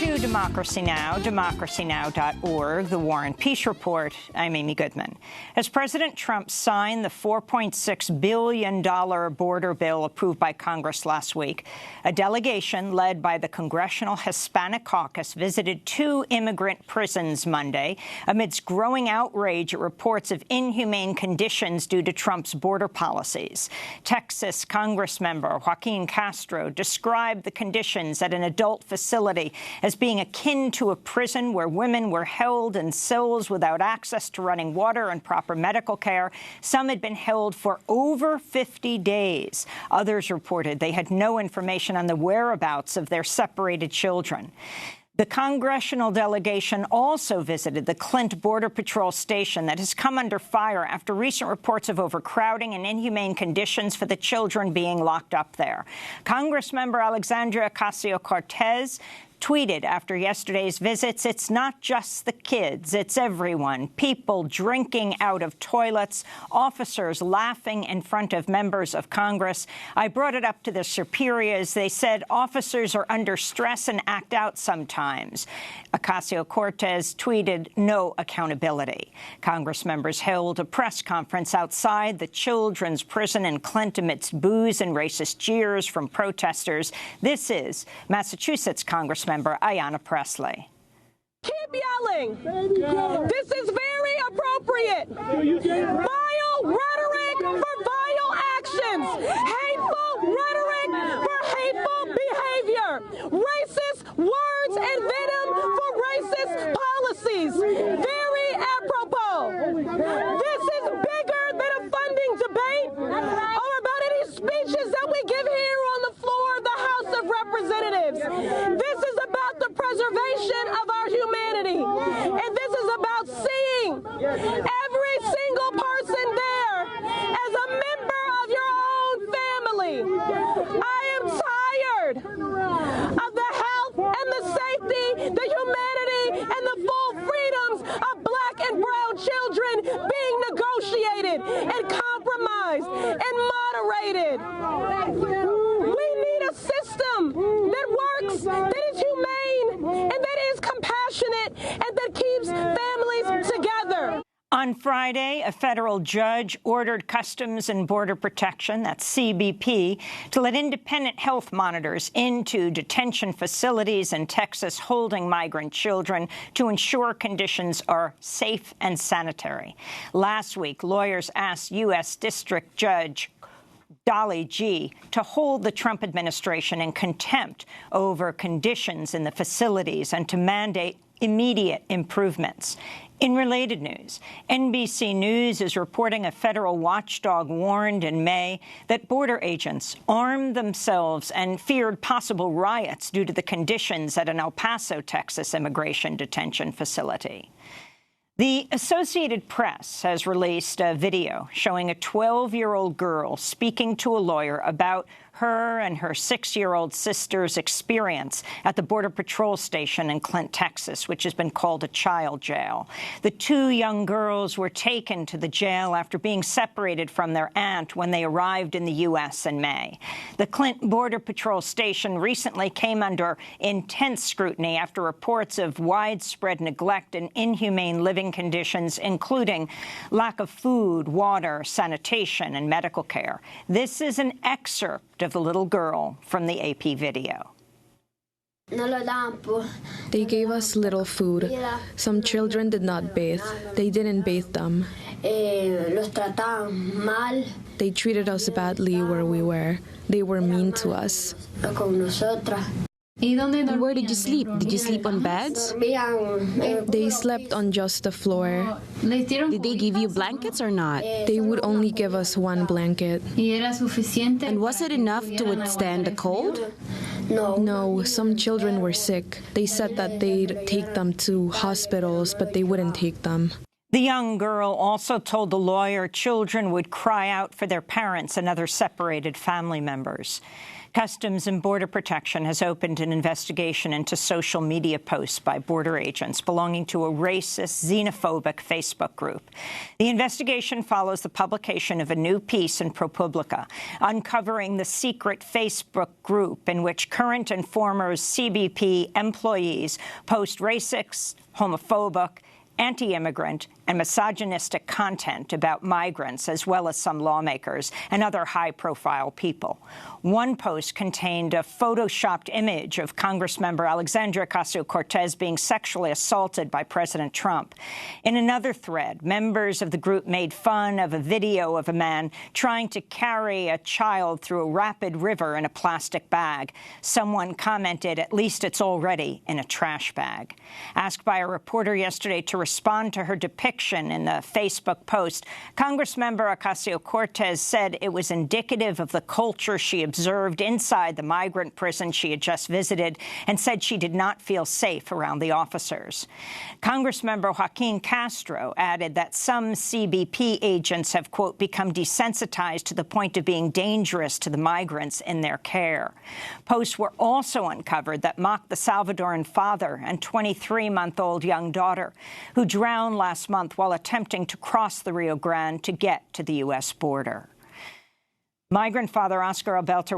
to Democracy Now!, democracynow.org, The War and Peace Report. I'm Amy Goodman. As President Trump signed the $4.6 billion border bill approved by Congress last week, a delegation led by the Congressional Hispanic Caucus visited 2 immigrant prisons Monday amidst growing outrage at reports of inhumane conditions due to Trump's border policies. Texas Congressmember Joaquin Castro described the conditions at an adult facility as being akin to a prison where women were held in cells without access to running water and proper medical care. Some had been held for over 50 days. Others reported they had no information on the whereabouts of their separated children. The congressional delegation also visited the Clint Border Patrol station that has come under fire after recent reports of overcrowding and inhumane conditions for the children being locked up there. Congressmember Alexandria Ocasio-Cortez tweeted after yesterday's visits, "It's not just the kids, it's everyone. People drinking out of toilets, officers laughing in front of members of Congress. I brought it up to the superiors. They said officers are under stress and act out sometimes." Ocasio-Cortez tweeted, "No accountability." Congress members held a press conference outside the children's prison in Clint amidst boos and racist jeers from protesters. This is Massachusetts Congressmember Ayanna Pressley. Keep yelling. This is very appropriate. Vile rhetoric for vile actions. Hateful rhetoric for hateful behavior. Racist words and venom for racist policies. Very apropos. This is bigger than a funding debate or about any speeches that we give here on the floor of the House of Representatives. This is about the preservation of our humanity. And this is about seeing every single person there as a member of your own family. I am tired of the health and the safety, the humanity, and the full freedoms of black and brown children being negotiated and compromised and moderated. We need a system that works, that is humane, and that is compassionate, and that keeps families together. On Friday, a federal judge ordered Customs and Border Protection, that's CBP, to let independent health monitors into detention facilities in Texas holding migrant children to ensure conditions are safe and sanitary. Last week, lawyers asked U.S. District Judge Dolly G. to hold the Trump administration in contempt over conditions in the facilities and to mandate immediate improvements. In related news, NBC News is reporting a federal watchdog warned in May that border agents armed themselves and feared possible riots due to the conditions at an El Paso, Texas immigration detention facility. The Associated Press has released a video showing a 12-year-old girl speaking to a lawyer about her and her 6-year-old sister's experience at the Border Patrol station in Clint, Texas, which has been called a child jail. The 2 young girls were taken to the jail after being separated from their aunt when they arrived in the U.S. in May. The Clint Border Patrol station recently came under intense scrutiny after reports of widespread neglect and inhumane living conditions, including lack of food, water, sanitation, and medical care. This is an excerpt of the little girl from the AP video. They gave us little food. Some children did not bathe. They didn't bathe them. They treated us badly where we were. They were mean to us. Where did you sleep? Did you sleep on beds? They slept on just the floor. Did they give you blankets or not? They would only give us 1 blanket. And was it enough to withstand the cold? No, some children were sick. They said that they'd take them to hospitals, but they wouldn't take them. The young girl also told the lawyer children would cry out for their parents and other separated family members. Customs and Border Protection has opened an investigation into social media posts by border agents belonging to a racist, xenophobic Facebook group. The investigation follows the publication of a new piece in ProPublica uncovering the secret Facebook group in which current and former CBP employees post racist, homophobic, anti-immigrant and misogynistic content about migrants, as well as some lawmakers and other high-profile people. One post contained a photoshopped image of Congressmember Alexandria Ocasio-Cortez being sexually assaulted by President Trump. In another thread, members of the group made fun of a video of a man trying to carry a child through a rapid river in a plastic bag. Someone commented, "At least it's already in a trash bag." Asked by a reporter yesterday to respond to her depiction in the Facebook post, Congressmember Ocasio-Cortez said it was indicative of the culture she observed inside the migrant prison she had just visited, and said she did not feel safe around the officers. Congressmember Joaquin Castro added that some CBP agents have, quote, become desensitized to the point of being dangerous to the migrants in their care. Posts were also uncovered that mocked the Salvadoran father and 23-month-old young daughter who drowned last month while attempting to cross the Rio Grande to get to the U.S. border. Migrant father Oscar Alberto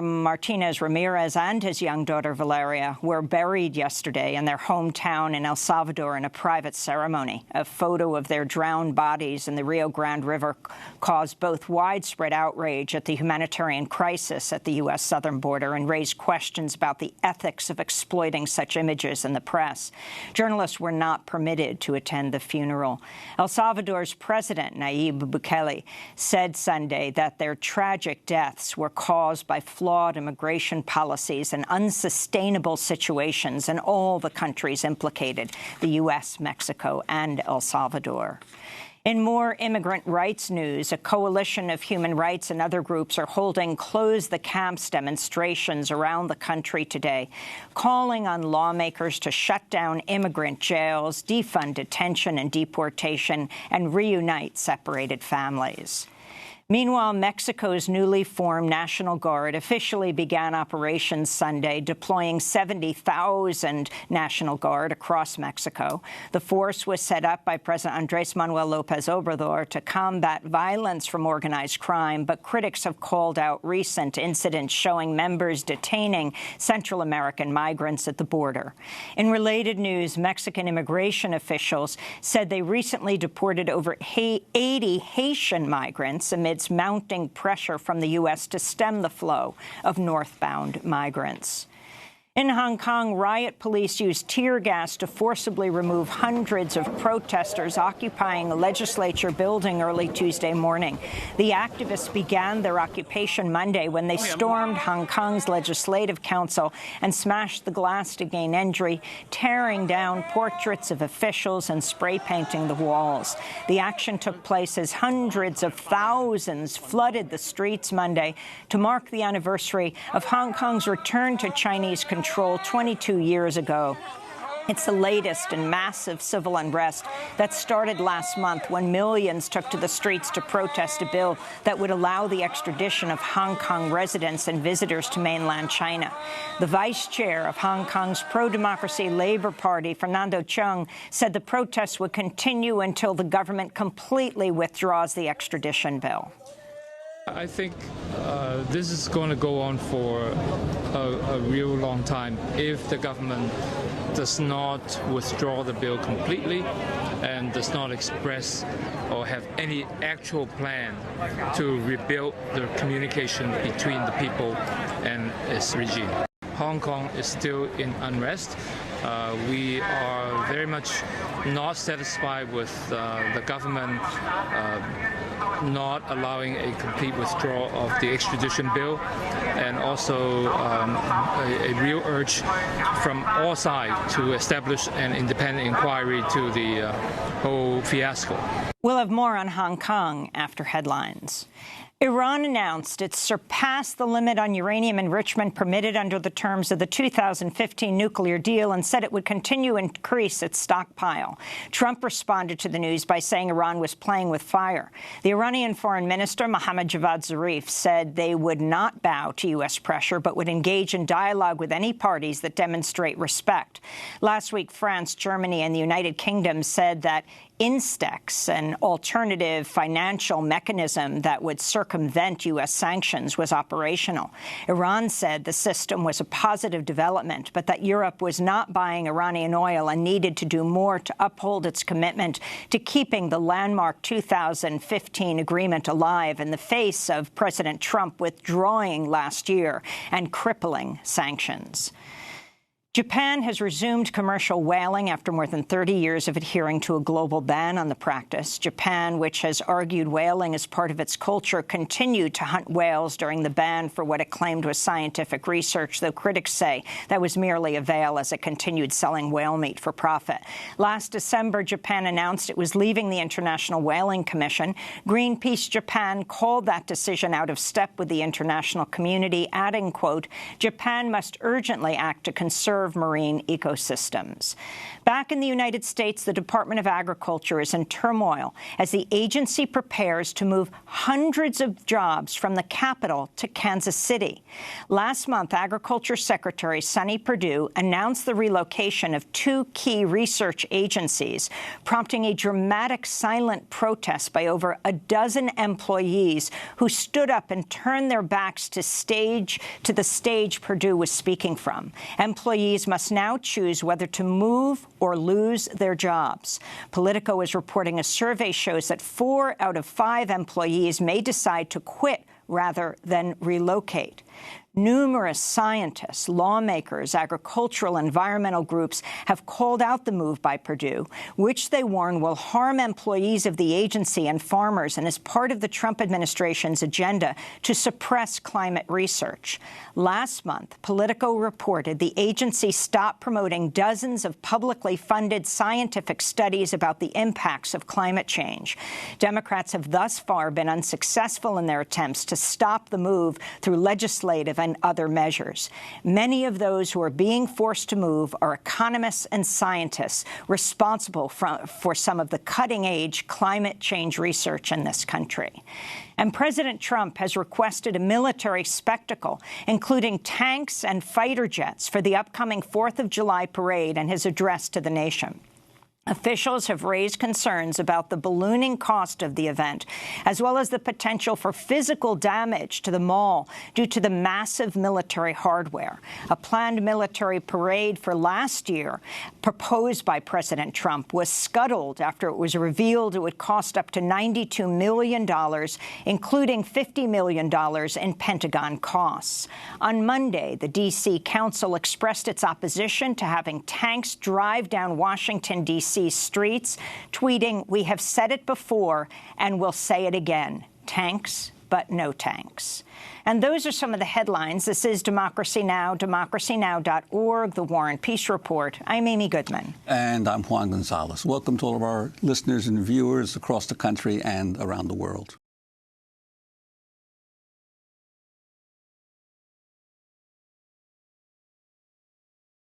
Martinez Ramirez and his young daughter Valeria were buried yesterday in their hometown in El Salvador in a private ceremony. A photo of their drowned bodies in the Rio Grande River caused both widespread outrage at the humanitarian crisis at the U.S. southern border and raised questions about the ethics of exploiting such images in the press. Journalists were not permitted to attend the funeral. El Salvador's president, Nayib Bukele, said Sunday that their tragic deaths were caused by flawed immigration policies and unsustainable situations in all the countries implicated, the U.S., Mexico, and El Salvador. In more immigrant rights news, a coalition of human rights and other groups are holding Close the Camps demonstrations around the country today, calling on lawmakers to shut down immigrant jails, defund detention and deportation, and reunite separated families. Meanwhile, Mexico's newly formed National Guard officially began operations Sunday, deploying 70,000 National Guard across Mexico. The force was set up by President Andrés Manuel López Obrador to combat violence from organized crime, but critics have called out recent incidents showing members detaining Central American migrants at the border. In related news, Mexican immigration officials said they recently deported over 80 Haitian migrants amid mounting pressure from the U.S. to stem the flow of northbound migrants. In Hong Kong, riot police used tear gas to forcibly remove hundreds of protesters occupying a legislature building early Tuesday morning. The activists began their occupation Monday when they stormed Hong Kong's Legislative Council and smashed the glass to gain entry, tearing down portraits of officials and spray painting the walls. The action took place as hundreds of thousands flooded the streets Monday to mark the anniversary of Hong Kong's return to Chinese control 22 years ago. It's the latest in massive civil unrest that started last month when millions took to the streets to protest a bill that would allow the extradition of Hong Kong residents and visitors to mainland China. The vice chair of Hong Kong's pro-democracy Labour Party, Fernando Cheung, said the protests would continue until the government completely withdraws the extradition bill. I think this is going to go on for a real long time if the government does not withdraw the bill completely and does not express or have any actual plan to rebuild the communication between the people and its regime. Hong Kong is still in unrest. We are very much not satisfied with the government not allowing a complete withdrawal of the extradition bill, and also a real urge from all sides to establish an independent inquiry to the whole fiasco. We'll have more on Hong Kong after headlines. Iran announced it surpassed the limit on uranium enrichment permitted under the terms of the 2015 nuclear deal and said it would continue to increase its stockpile. Trump responded to the news by saying Iran was playing with fire. The Iranian Foreign Minister, Mohammad Javad Zarif, said they would not bow to U.S. pressure but would engage in dialogue with any parties that demonstrate respect. Last week, France, Germany, and the United Kingdom said that Instex, an alternative financial mechanism that would circumvent U.S. sanctions, was operational. Iran said the system was a positive development, but that Europe was not buying Iranian oil and needed to do more to uphold its commitment to keeping the landmark 2015 agreement alive in the face of President Trump withdrawing last year and crippling sanctions. Japan has resumed commercial whaling after more than 30 years of adhering to a global ban on the practice. Japan, which has argued whaling as part of its culture, continued to hunt whales during the ban for what it claimed was scientific research, though critics say that was merely a veil as it continued selling whale meat for profit. Last December, Japan announced it was leaving the International Whaling Commission. Greenpeace Japan called that decision out of step with the international community, adding, quote, "Japan must urgently act to conserve marine ecosystems." Back in the United States, the Department of Agriculture is in turmoil as the agency prepares to move hundreds of jobs from the capital to Kansas City. Last month, Agriculture Secretary Sonny Perdue announced the relocation of 2 key research agencies, prompting a dramatic silent protest by over a dozen employees who stood up and turned their backs to the stage Perdue was speaking from. Employees must now choose whether to move or lose their jobs. Politico is reporting a survey shows that 4 out of 5 employees may decide to quit rather than relocate. Numerous scientists, lawmakers, agricultural, environmental groups have called out the move by Perdue, which they warn will harm employees of the agency and farmers and is part of the Trump administration's agenda to suppress climate research. Last month, Politico reported the agency stopped promoting dozens of publicly funded scientific studies about the impacts of climate change. Democrats have thus far been unsuccessful in their attempts to stop the move through legislative and other measures. Many of those who are being forced to move are economists and scientists responsible for some of the cutting-edge climate change research in this country. And President Trump has requested a military spectacle, including tanks and fighter jets, for the upcoming 4th of July parade and his address to the nation. Officials have raised concerns about the ballooning cost of the event, as well as the potential for physical damage to the mall due to the massive military hardware. A planned military parade for last year, proposed by President Trump, was scuttled after it was revealed it would cost up to $92 million, including $50 million in Pentagon costs. On Monday, the D.C. Council expressed its opposition to having tanks drive down Washington, D.C. streets, tweeting, "We have said it before and we'll say it again. Tanks, but no tanks." And those are some of the headlines. This is Democracy Now!, democracynow.org, The War and Peace Report. I'm Amy Goodman. And I'm Juan Gonzalez. Welcome to all of our listeners and viewers across the country and around the world.